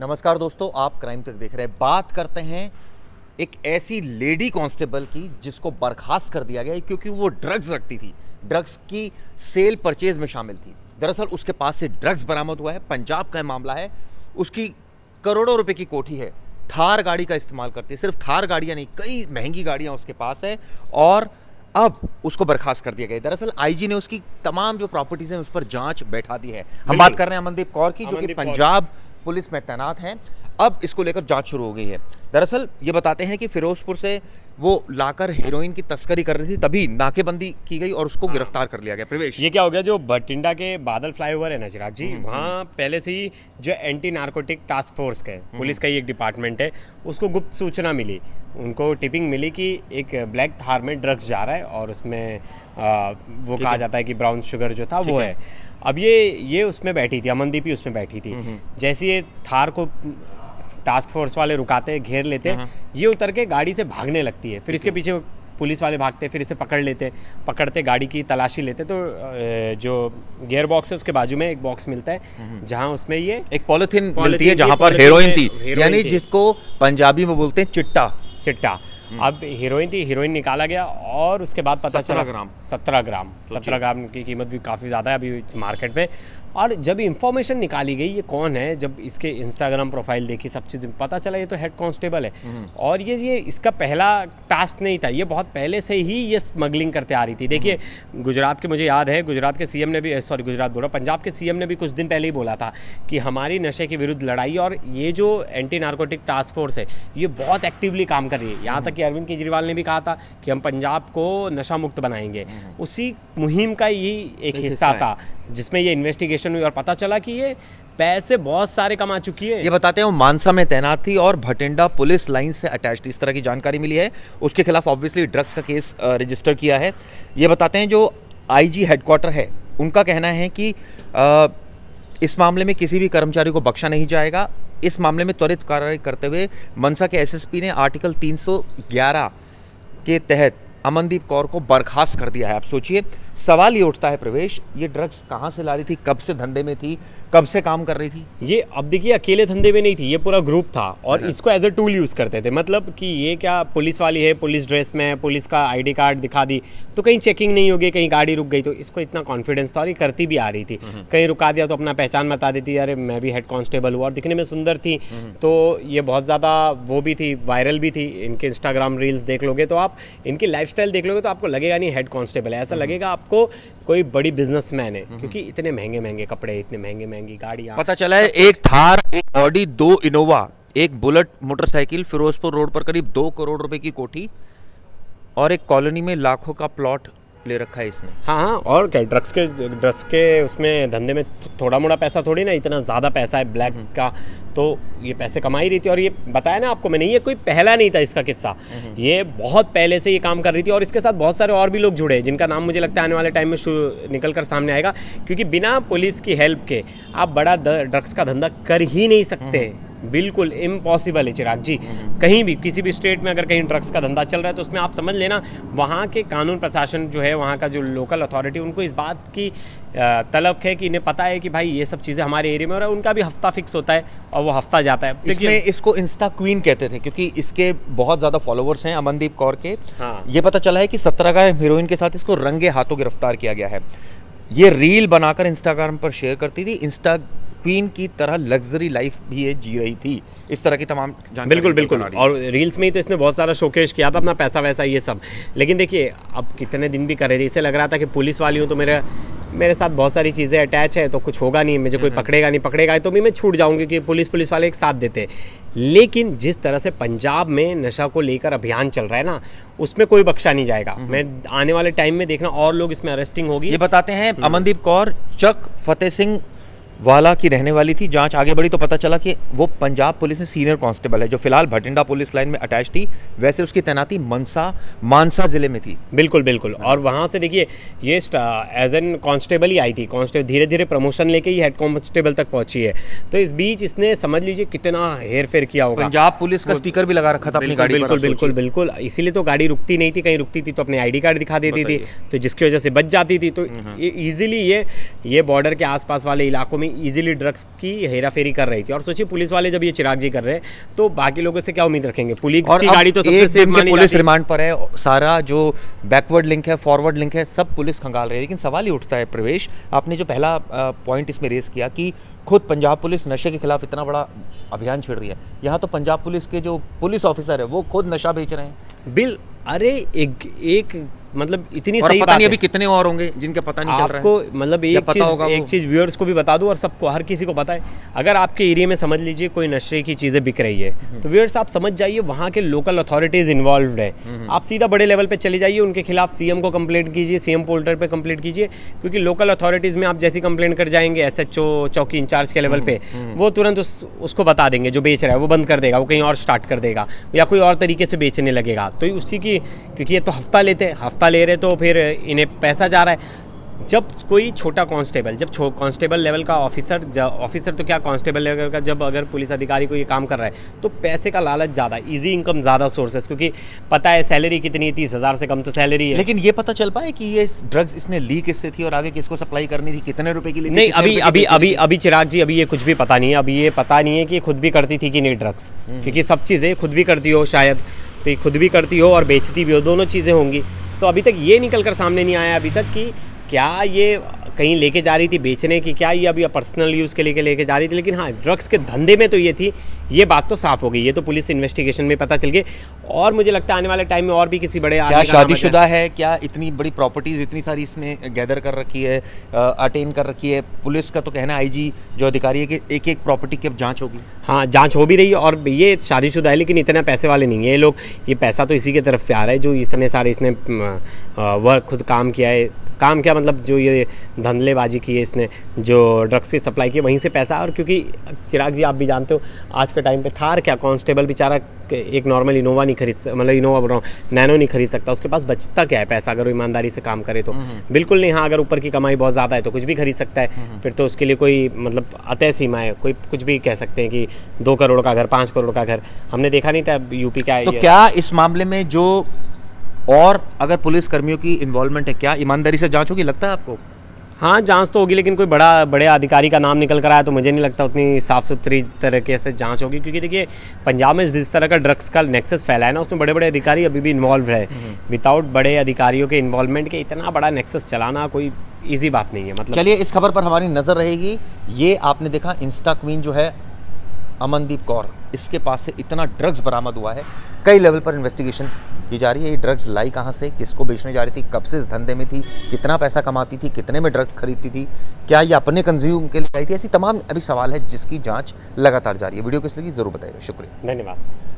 नमस्कार दोस्तों, आप क्राइम तक देख रहे हैं। बात करते हैं एक ऐसी लेडी कांस्टेबल की जिसको बर्खास्त कर दिया गया है क्योंकि वो ड्रग्स रखती थी, ड्रग्स की सेल परचेज में शामिल थी। दरअसल उसके पास से ड्रग्स बरामद हुआ है। पंजाब का मामला है। उसकी करोड़ों रुपए की कोठी है। थार गाड़ी का इस्तेमाल करती है। सिर्फ थार गाड़ियां नहीं, कई महंगी गाड़ियां उसके पास है और अब उसको बर्खास्त कर दिया गया है। दरअसल आईजी ने उसकी तमाम जो प्रॉपर्टीज हैं उस पर जांच बैठा दी है। हम बात कर रहे हैं अमनदीप कौर की, जो कि पंजाब पुलिस में तैनात हैं। अब इसको लेकर जांच शुरू हो गई है। दरअसल ये बताते हैं कि फिरोजपुर से वो लाकर हेरोइन की तस्करी कर रही थी, तभी नाकेबंदी की गई और उसको गिरफ्तार कर लिया गया। प्रवेश, ये क्या हो गया, जो भटिंडा के बादल फ्लाईओवर है ना चिराग जी, वहाँ पहले से ही जो एंटी नार्कोटिक टास्क फोर्स का पुलिस का ही एक डिपार्टमेंट है, उसको गुप्त सूचना मिली। उनको टिपिंग मिली कि एक ब्लैक थार में ड्रग्स जा रहा है और उसमें वो कहा जाता है कि ब्राउन शुगर जो था वो है। अब ये उसमें बैठी थी, अमनदीप ही उसमें बैठी थी। जैसे ये थार को टास्क फोर्स वाले रुकाते हैं, घेर लेते हैं, ये उतर के गाड़ी से भागने लगती है। फिर इसके पीछे पुलिस वाले भागते हैं, फिर इसे पकड़ लेते, पकड़ते गाड़ी की तलाशी लेते। तो जो गियर बॉक्स है उसके बाजू में एक बॉक्स मिलता है जहां उसमें ये एक पॉलिथीन मिलती है जहां पर हेरोइन थी, यानी जिसको पंजाबी में बोलते हैं चिट्टा। अब हीरोइन निकाला गया और उसके बाद पता चला 17 ग्राम की कीमत भी काफ़ी ज़्यादा है अभी मार्केट में। और जब इंफॉर्मेशन निकाली गई ये कौन है, जब इसके इंस्टाग्राम प्रोफाइल देखी, सब चीज़ पता चला ये तो हेड कांस्टेबल है। और ये इसका पहला टास्क नहीं था, ये बहुत पहले से ही ये स्मगलिंग करते आ रही थी। देखिए गुजरात के, मुझे याद है गुजरात के सीएम ने भी, पंजाब के सीएम ने भी कुछ दिन पहले ही बोला था कि हमारी नशे के विरुद्ध लड़ाई और ये जो एंटी नार्कोटिक टास्क फोर्स है ये बहुत एक्टिवली काम कर रही है। यहाँ तक कि अरविंद केजरीवाल ने भी कहा था कि हम पंजाब को नशा मुक्त बनाएंगे। उसी मुहिम का ही एक हिस्सा था जिसमें ये इन्वेस्टिगेशन हुई और पता चला कि ये पैसे बहुत सारे कमा चुकी है। ये बताते हैं वो मानसा में तैनात थी और भटिंडा पुलिस लाइन से अटैच थी, इस तरह की जानकारी मिली है। उसके खिलाफ ऑब्वियसली ड्रग्स का केस रजिस्टर किया है। ये बताते हैं जो आईजी हेडक्वार्टर है उनका कहना है कि इस मामले में किसी भी कर्मचारी को बख्शा नहीं जाएगा। इस मामले में त्वरित कार्रवाई करते हुए मनसा के एसएसपी ने आर्टिकल 311 के तहत अमनदीप कौर को बर्खास्त कर दिया है। आप सोचिए, सवाल ये उठता है प्रवेश, ये ड्रग्स कहाँ से ला रही थी, कब से धंधे में थी, कब से काम कर रही थी? ये अब देखिए अकेले धंधे में नहीं थी, ये पूरा ग्रुप था और इसको एज अ टूल यूज़ करते थे। मतलब कि ये क्या पुलिस वाली है, पुलिस ड्रेस में है, पुलिस का आईडी कार्ड दिखा दी तो कहीं चेकिंग नहीं होगी, कहीं गाड़ी रुक गई तो इसको इतना कॉन्फिडेंस था और ये करती भी आ रही थी। कहीं रुका दिया तो अपना पहचान बता देती, अरे मैं भी हेड कांस्टेबल हूँ, और दिखने में सुंदर थी तो ये बहुत ज़्यादा वो भी थी, वायरल भी थी। इनके इंस्टाग्राम रील्स देख लोगे तो आप, इनकी लाइफस्टाइल देख लोगे तो आपको लगेगा नहीं हेड कांस्टेबल है, ऐसा लगेगा आपको कोई बड़ी बिजनेसमैन है, क्योंकि इतने महंगे महंगे कपड़े, इतने महंगे महंगी गाड़ियाँ। पता चला है एक थार, एक ऑडी, 2 इनोवा, एक बुलेट मोटरसाइकिल, फिरोजपुर रोड पर करीब 2 करोड़ रुपए की कोठी और एक कॉलोनी में लाखों का प्लॉट ले रखा है इसने। हाँ, और क्या, ड्रग्स के उसमें धंधे में थोड़ा मोड़ा पैसा थोड़ी ना, इतना ज़्यादा पैसा है ब्लैक का, तो ये पैसे कमा ही रही थी। और ये बताया ना आपको मैंने, ये कोई पहला नहीं था इसका किस्सा, ये बहुत पहले से ये काम कर रही थी। और इसके साथ बहुत सारे और भी लोग जुड़े हैं जिनका नाम मुझे लगता है आने वाले टाइम में निकल कर सामने आएगा, क्योंकि बिना पुलिस की हेल्प के आप बड़ा ड्रग्स का धंधा कर ही नहीं सकते। बिल्कुल इम्पॉसिबल है चिराग जी। कहीं भी किसी भी स्टेट में अगर कहीं ड्रग्स का धंधा चल रहा है तो उसमें आप समझ लेना वहाँ के कानून प्रशासन जो है, वहाँ का जो लोकल अथॉरिटी, उनको इस बात की तलब है कि इन्हें पता है कि भाई ये सब चीज़ें हमारे एरिया में हो रहा है। उनका भी हफ्ता फिक्स होता है और वो हफ्ता जाता है। इसमें इसको इंस्टा क्वीन कहते थे क्योंकि इसके बहुत ज़्यादा फॉलोवर्स हैं अमनदीप कौर के। हाँ। ये पता चला है कि 17 ग्राम हीरोइन के साथ इसको रंगे हाथों गिरफ्तार किया गया है। ये रील बनाकर इंस्टाग्राम पर शेयर करती थी, इंस्टा क्वीन की तरह लग्जरी लाइफ भी ये जी रही थी। इस तरह की तमाम जानकारी बिल्कुल। और रील्स में ही तो इसने बहुत सारा शोकेश किया था अपना पैसा वैसा ये सब। लेकिन देखिए अब कितने दिन भी कर रहे थे, इसे लग रहा था कि पुलिस वाली हूँ तो मेरे साथ बहुत सारी चीज़ें अटैच है तो कुछ होगा नहीं, मुझे कोई पकड़ेगा तो भी मैं छूट जाऊंगी कि पुलिस वाले एक साथ देते। लेकिन जिस तरह से पंजाब में नशा को लेकर अभियान चल रहा है ना, उसमें कोई बख्शा नहीं जाएगा। मैं आने वाले टाइम में देखना और लोग इसमें अरेस्टिंग होगी। ये बताते हैं अमनदीप कौर चक फतेह सिंह वाला की रहने वाली थी। जांच आगे बढ़ी तो पता चला कि वो पंजाब पुलिस में सीनियर कांस्टेबल है, जो फिलहाल भटिंडा पुलिस लाइन में अटैच थी। वैसे उसकी तैनाती मानसा जिले में थी। बिल्कुल। और वहाँ से देखिए ये एज एन कांस्टेबल ही आई थी, कांस्टेबल धीरे धीरे प्रमोशन लेके ही हेड कांस्टेबल तक पहुंची है। तो इस बीच इसने समझ लीजिए कितना हेर फेर किया होगा। पंजाब पुलिस का स्टिकर भी लगा रखा था अपनी गाड़ी पर। बिल्कुल। इसीलिए तो गाड़ी रुकती नहीं थी, कहीं रुकती थी तो अपने आईडी कार्ड दिखा देती थी, तो जिसकी वजह से बच जाती थी। तो ईजिली ये बॉर्डर के आसपास वाले इलाकों में में इजीली ड्रग्स की हेराफेरी कर रही थी। और सोचिए पुलिस वाले जब ये चिराग जी कर रहे हैं तो बाकी लोगों से क्या उम्मीद रखेंगे। पुलिस की गाड़ी तो सबसे सेफ मानी पुलिस जाती है। रिमांड पर है, सारा जो बैकवर्ड लिंक है, फॉरवर्ड लिंक है, सब पुलिस खंगाल रही है। लेकिन सवाल ही उठता है प्रवेश, आपने जो पहला पॉइंट इसमें रेस किया कि खुद पंजाब पुलिस नशे के खिलाफ इतना बड़ा अभियान छेड़ रही है, यहाँ तो पंजाब पुलिस के जो पुलिस ऑफिसर है वो खुद नशा बेच रहे हैं। अरे एक मतलब इतनी और सही पता बात नहीं है। अभी कितने और होंगे जिनके पता नहीं चल रहा है। आपको मतलब एक चीज़ व्यूअर्स को भी बता दूं और सबको, हर किसी को पता है, अगर आपके एरिया में समझ लीजिए कोई नशे की चीज़ें बिक रही है तो व्यूअर्स आप समझ जाइए वहाँ के लोकल अथॉरिटीज़ इन्वॉल्व है। आप सीधा बड़े लेवल पे चले जाइए, उनके खिलाफ सीएम को कंप्लेंट कीजिए, सीएम पोर्टल पे कंप्लेंट कीजिए, क्योंकि लोकल अथॉरिटीज़ में आप जैसी कंप्लेंट कर जाएंगे SHO चौकी इंचार्ज के लेवल पे, वो तुरंत उसको बता देंगे जो बेच रहा है वो बंद कर देगा, वो कहीं और स्टार्ट कर देगा या कोई और तरीके से बेचने लगेगा। तो उसी की, क्योंकि ये तो हफ्ता ले रहे तो फिर इन्हें पैसा जा रहा है। जब कोई छोटा कांस्टेबल, जब कांस्टेबल लेवल का ऑफिसर तो क्या कांस्टेबल लेवल का, जब अगर पुलिस अधिकारी को ये काम कर रहा है तो पैसे का लालच ज़्यादा, इजी इनकम ज़्यादा सोर्सेस, क्योंकि पता है सैलरी कितनी, 30,000 से कम तो सैलरी है। लेकिन ये पता चल पाए कि ये ड्रग्स इसने ली किससे थी और आगे किसको सप्लाई करनी थी, कितने रुपए की ली थी? नहीं, अभी चिराग जी अभी ये कुछ भी पता नहीं है। अभी ये पता नहीं है कि खुद भी करती थी कि नहीं ड्रग्स, क्योंकि सब चीज़ें खुद भी करती हो शायद, तो ये खुद भी करती हो और बेचती भी हो, दोनों चीज़ें होंगी। तो अभी तक ये निकल कर सामने नहीं आया अभी तक कि क्या ये कहीं लेके जा रही थी बेचने की, क्या ये अभी पर्सनल यूज़ के लिए लेके जा रही थी। लेकिन हाँ, ड्रग्स के धंधे में तो ये थी, ये बात तो साफ हो गई। ये तो पुलिस इन्वेस्टिगेशन में पता चल गई और मुझे लगता है आने वाले टाइम में और भी किसी बड़े क्या शादीशुदा है, क्या इतनी बड़ी प्रॉपर्टीज इतनी सारी इसने गैदर कर रखी है, अटेन कर रखी है। पुलिस का तो कहना है, IG जो अधिकारी है, कि एक एक प्रॉपर्टी की अब जांच होगी। हाँ, जांच हो भी रही है और ये शादीशुदा है, लेकिन इतने पैसे वाले नहीं है ये लोग। ये पैसा तो इसी की तरफ से आ रहा है जो इतने सारे इसने वर्क खुद काम किया है। काम क्या मतलब जो ये धंधलेबाजी की है इसने, जो ड्रग्स की सप्लाई की, वहीं से पैसा। और क्योंकि चिराग जी आप भी जानते हो आज के टाइम पे थार क्या, कांस्टेबल बेचारा एक नॉर्मल इनोवा नहीं खरीद, मतलब इनोवा बोल रहा हूँ, नैनो नहीं खरीद सकता। उसके पास बचता क्या है पैसा अगर वो ईमानदारी से काम करे तो? बिल्कुल नहीं। हाँ, अगर ऊपर की कमाई बहुत ज़्यादा है तो कुछ भी खरीद सकता है, फिर तो उसके लिए कोई मतलब अतः सीमा है। कोई कुछ भी कह सकते हैं कि 2 करोड़ का घर, 5 करोड़ का घर, हमने देखा नहीं था यूपी का। तो क्या इस मामले में जो और अगर पुलिस कर्मियों की इन्वॉल्वमेंट है, क्या ईमानदारी से जांच होगी, लगता है आपको? हाँ, जांच तो होगी, लेकिन कोई बड़े अधिकारी का नाम निकल कर आया तो मुझे नहीं लगता उतनी साफ़ सुथरी तरीके से जांच होगी। क्योंकि देखिए पंजाब में जिस तरह का ड्रग्स का नेक्सस फैला है ना, उसमें बड़े बड़े अधिकारी अभी भी इन्वॉल्व है। विदाउट बड़े अधिकारियों के इन्वॉल्वमेंट के इतना बड़ा नेक्सस चलाना कोई ईजी बात नहीं है। मतलब चलिए, इस खबर पर हमारी नज़र रहेगी। ये आपने देखा इंस्टा क्वीन जो है अमनदीप कौर, इसके पास से इतना ड्रग्स बरामद हुआ है। कई लेवल पर इन्वेस्टिगेशन की जा रही है। ये ड्रग्स लाई कहाँ से, किसको बेचने जा रही थी, कब से इस धंधे में थी, कितना पैसा कमाती थी, कितने में ड्रग्स खरीदती थी, क्या ये अपने कंज्यूम के लिए आई थी, ऐसी तमाम अभी सवाल है जिसकी जांच लगातार जारी है। वीडियो किस लगी ज़रूर बताइएगा। शुक्रिया, धन्यवाद।